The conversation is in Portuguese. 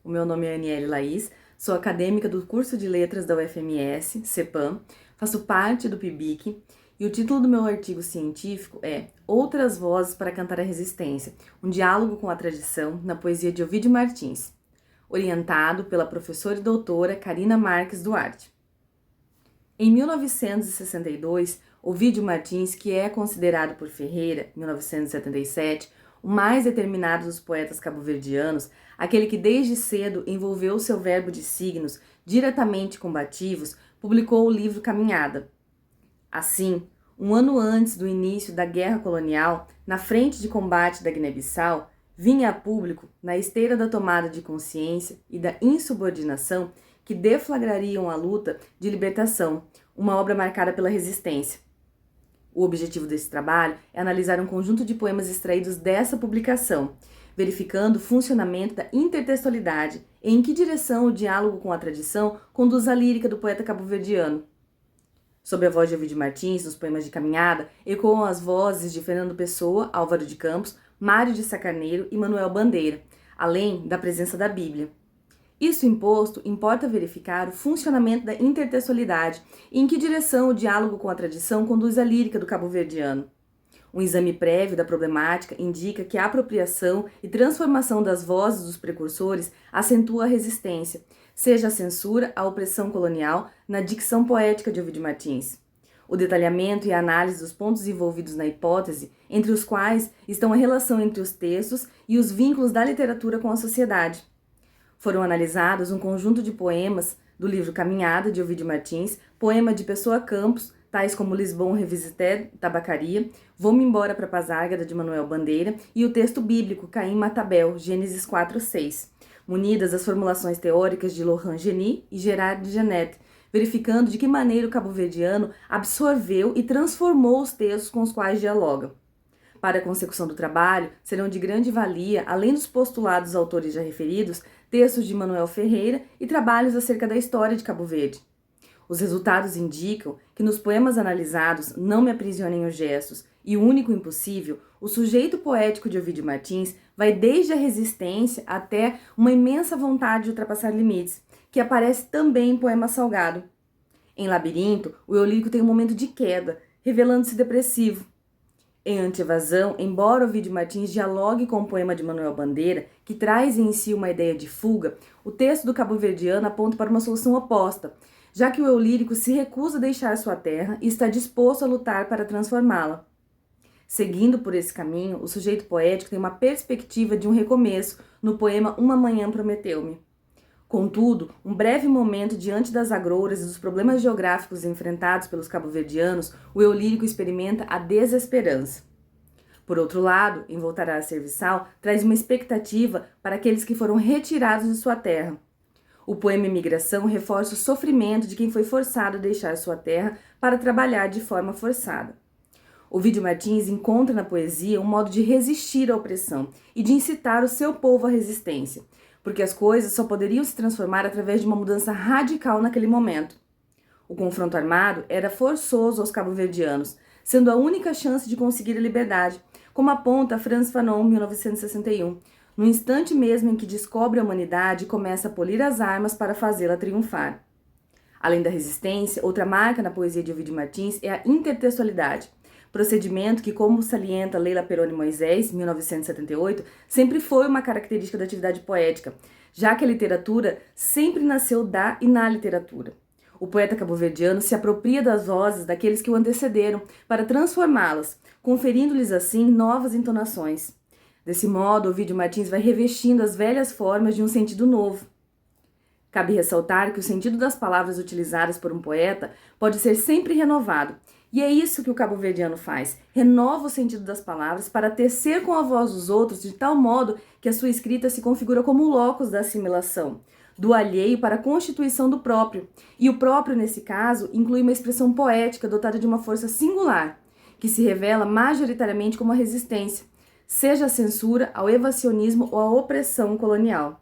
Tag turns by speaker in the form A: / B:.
A: O meu nome é Aniele Laís, sou acadêmica do curso de Letras da UFMS, CEPAM, faço parte do PIBIC e o título do meu artigo científico é Outras Vozes para Cantar a Resistência, um diálogo com a tradição na poesia de Ovídio Martins, orientado pela professora e doutora Carina Marques Duarte. Em 1962, Ovídio Martins, que é considerado por Ferreira, 1977, o mais determinado dos poetas cabo-verdianos, aquele que desde cedo envolveu seu verbo de signos diretamente combativos, publicou o livro Caminhada. Assim, um ano antes do início da Guerra Colonial, na frente de combate da Guiné-Bissau, vinha a público, na esteira da tomada de consciência e da insubordinação que deflagrariam a luta de libertação, uma obra marcada pela resistência. O objetivo desse trabalho é analisar um conjunto de poemas extraídos dessa publicação, verificando o funcionamento da intertextualidade e em que direção o diálogo com a tradição conduz a lírica do poeta cabo-verdiano. Sob a voz de Ovídio Martins, nos poemas de Caminhada, ecoam as vozes de Fernando Pessoa, Álvaro de Campos, Mário de Sá Carneiro e Manuel Bandeira, além da presença da Bíblia. Isso imposto, importa verificar o funcionamento da intertextualidade e em que direção o diálogo com a tradição conduz a lírica do cabo-verdiano. Um exame prévio da problemática indica que a apropriação e transformação das vozes dos precursores acentua a resistência, seja a censura, a opressão colonial, na dicção poética de Ovídio Martins. O detalhamento e a análise dos pontos envolvidos na hipótese, entre os quais estão a relação entre os textos e os vínculos da literatura com a sociedade. Foram analisados um conjunto de poemas do livro Caminhada, de Ovídio Martins, poema de Pessoa Campos, tais como Lisbon Revisité, Tabacaria, Vou-me embora para Pasárgada, de Manuel Bandeira, e o texto bíblico Caim Matabel, Gênesis 4:6, munidas das formulações teóricas de Laurent Geny e Gerard Genet, verificando de que maneira o cabo-verdiano absorveu e transformou os textos com os quais dialoga. Para a consecução do trabalho, serão de grande valia, além dos postulados dos autores já referidos, textos de Manuel Ferreira e trabalhos acerca da história de Cabo Verde. Os resultados indicam que nos poemas analisados, Não me aprisionem os gestos e O único impossível, o sujeito poético de Ovídio Martins vai desde a resistência até uma imensa vontade de ultrapassar limites, que aparece também em Poema Salgado. Em Labirinto, o eu lírico tem um momento de queda, revelando-se depressivo. Em Anti-Evasão, embora Ovídio Martins dialogue com o poema de Manuel Bandeira, que traz em si uma ideia de fuga, o texto do cabo-verdiano aponta para uma solução oposta, já que o eu lírico se recusa a deixar sua terra e está disposto a lutar para transformá-la. Seguindo por esse caminho, o sujeito poético tem uma perspectiva de um recomeço no poema Uma Manhã Prometeu-me. Contudo, um breve momento diante das agrouras e dos problemas geográficos enfrentados pelos cabo-verdianos, o eu lírico experimenta a desesperança. Por outro lado, em Voltará a Serviçal, traz uma expectativa para aqueles que foram retirados de sua terra. O poema Imigração reforça o sofrimento de quem foi forçado a deixar sua terra para trabalhar de forma forçada. Ovídio Martins encontra na poesia um modo de resistir à opressão e de incitar o seu povo à resistência, porque as coisas só poderiam se transformar através de uma mudança radical naquele momento. O confronto armado era forçoso aos cabo-verdianos, sendo a única chance de conseguir a liberdade, como aponta Frantz Fanon, 1961, no instante mesmo em que descobre a humanidade e começa a polir as armas para fazê-la triunfar. Além da resistência, outra marca na poesia de Ovídio Martins é a intertextualidade, procedimento que, como salienta Leila Peroni Moisés, 1978, sempre foi uma característica da atividade poética, já que a literatura sempre nasceu da e na literatura. O poeta cabo-verdiano se apropria das vozes daqueles que o antecederam para transformá-las, conferindo-lhes assim novas entonações. Desse modo, Ovídio Martins vai revestindo as velhas formas de um sentido novo. Cabe ressaltar que o sentido das palavras utilizadas por um poeta pode ser sempre renovado, e é isso que o cabo-verdiano faz, renova o sentido das palavras para tecer com a voz dos outros de tal modo que a sua escrita se configura como o locus da assimilação, do alheio para a constituição do próprio, e o próprio, nesse caso, inclui uma expressão poética dotada de uma força singular, que se revela majoritariamente como a resistência, seja a censura, ao evasionismo ou à opressão colonial.